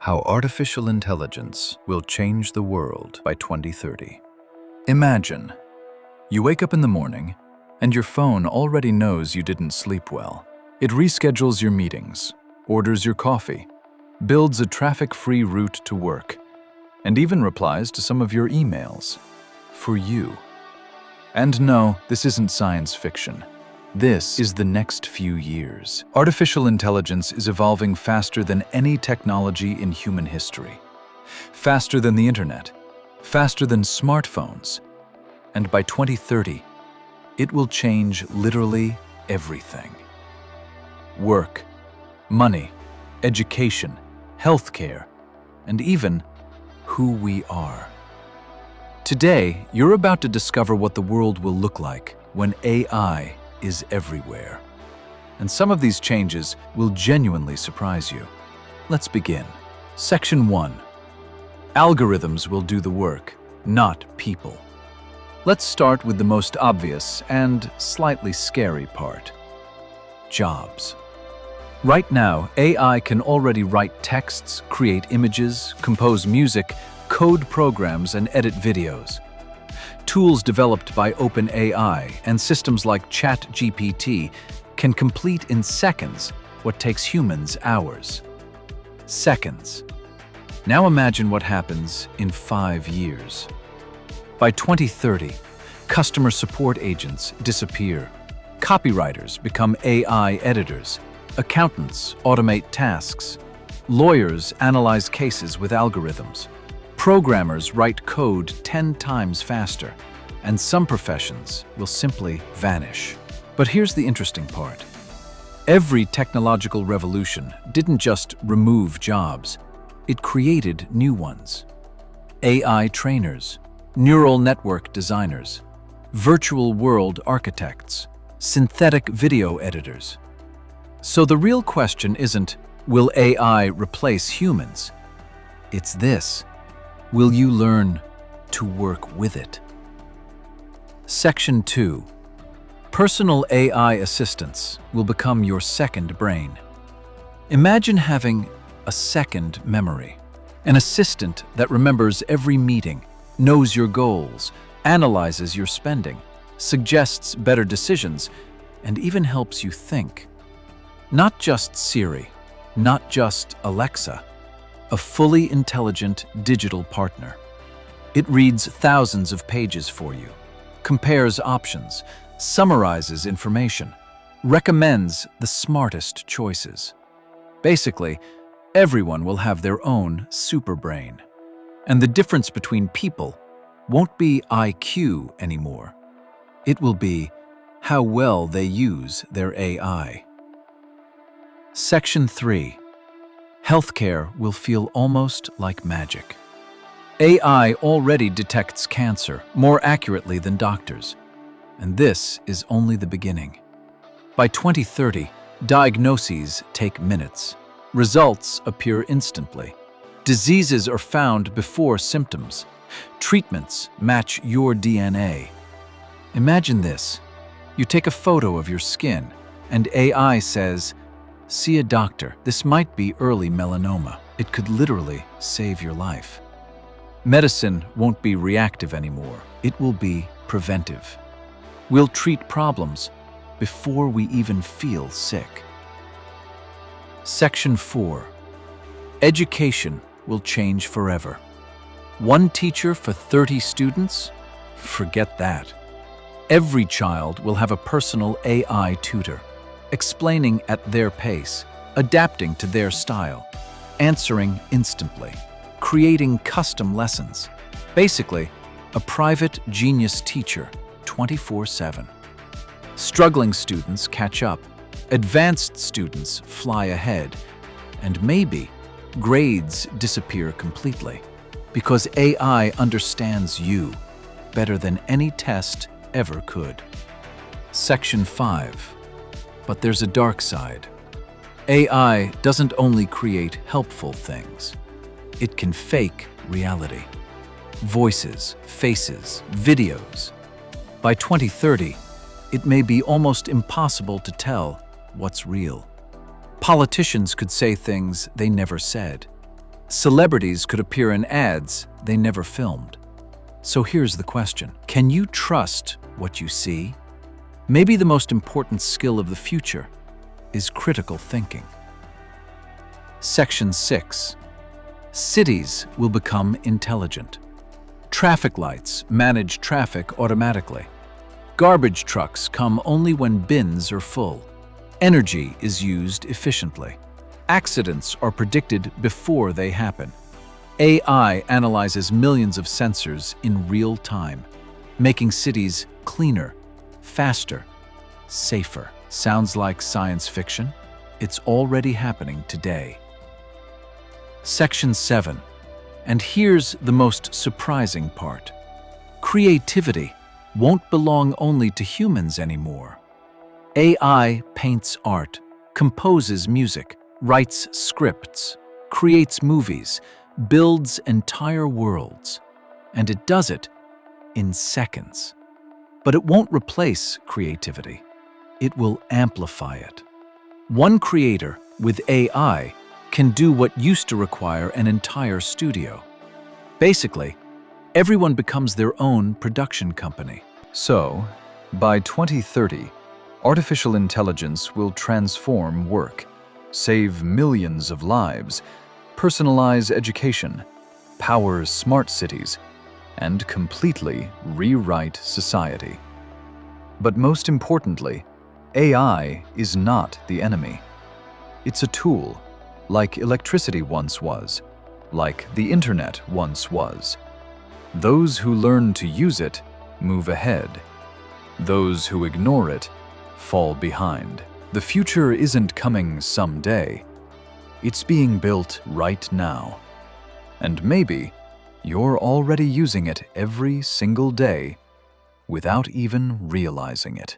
How artificial intelligence will change the world by 2030. Imagine, you wake up in the morning and your phone already knows you didn't sleep well. It reschedules your meetings, orders your coffee, builds a traffic-free route to work, and even replies to some of your emails for you. And no, this isn't science fiction. This is the next few years. Artificial intelligence is evolving faster than any technology in human history. Faster than the internet, faster than smartphones. And by 2030, it will change literally everything. Work, money, education, healthcare, and even who we are. Today, you're about to discover what the world will look like when AI is everywhere. And some of these changes will genuinely surprise you. Let's begin. Section 1. Algorithms will do the work, not people. Let's start with the most obvious and slightly scary part. Jobs. Right now, AI can already write texts, create images, compose music, code programs, and edit videos. Tools developed by OpenAI and systems like ChatGPT can complete in seconds what takes humans hours. Seconds. Now imagine what happens in 5 years. By 2030, customer support agents disappear. Copywriters become AI editors. Accountants automate tasks. Lawyers analyze cases with algorithms. Programmers write code 10 times faster, and some professions will simply vanish. But here's the interesting part. Every technological revolution didn't just remove jobs, it created new ones. AI trainers, neural network designers, virtual world architects, synthetic video editors. So the real question isn't, will AI replace humans? It's this. Will you learn to work with it? Section 2. Personal AI assistants will become your second brain. Imagine having a second memory, an assistant that remembers every meeting, knows your goals, analyzes your spending, suggests better decisions, and even helps you think. Not just Siri, not just Alexa. A fully intelligent digital partner. It reads thousands of pages for you, compares options, summarizes information, recommends the smartest choices. Basically, everyone will have their own superbrain. And the difference between people won't be IQ anymore. It will be how well they use their AI. Section 3. Healthcare will feel almost like magic. AI already detects cancer more accurately than doctors, and this is only the beginning. By 2030, diagnoses take minutes. Results appear instantly. Diseases are found before symptoms. Treatments match your DNA. Imagine this. You take a photo of your skin, and AI says, "See a doctor. This might be early melanoma. It could literally save your life." Medicine won't be reactive anymore. It will be preventive. We'll treat problems before we even feel sick. Section 4. Education will change forever. One teacher for 30 students? Forget that. Every child will have a personal AI tutor, explaining at their pace, adapting to their style, answering instantly, creating custom lessons. Basically, a private genius teacher 24/7. Struggling students catch up, advanced students fly ahead, and maybe grades disappear completely because AI understands you better than any test ever could. Section 5. But there's a dark side. AI doesn't only create helpful things. It can fake reality. Voices, faces, videos. By 2030, it may be almost impossible to tell what's real. Politicians could say things they never said. Celebrities could appear in ads they never filmed. So here's the question. Can you trust what you see? Maybe the most important skill of the future is critical thinking. Section 6. Cities will become intelligent. Traffic lights manage traffic automatically. Garbage trucks come only when bins are full. Energy is used efficiently. Accidents are predicted before they happen. AI analyzes millions of sensors in real time, making cities cleaner, faster, safer. Sounds like science fiction? It's already happening today. Section 7. And here's the most surprising part. Creativity won't belong only to humans anymore. AI paints art, composes music, writes scripts, creates movies, builds entire worlds, and it does it in seconds. But it won't replace creativity. It will amplify it. One creator with AI can do what used to require an entire studio. Basically, everyone becomes their own production company. So, by 2030, artificial intelligence will transform work, save millions of lives, personalize education, power smart cities, and completely rewrite society. But most importantly, AI is not the enemy. It's a tool, like electricity once was, like the internet once was. Those who learn to use it move ahead. Those who ignore it fall behind. The future isn't coming someday. It's being built right now. And maybe you're already using it every single day without even realizing it.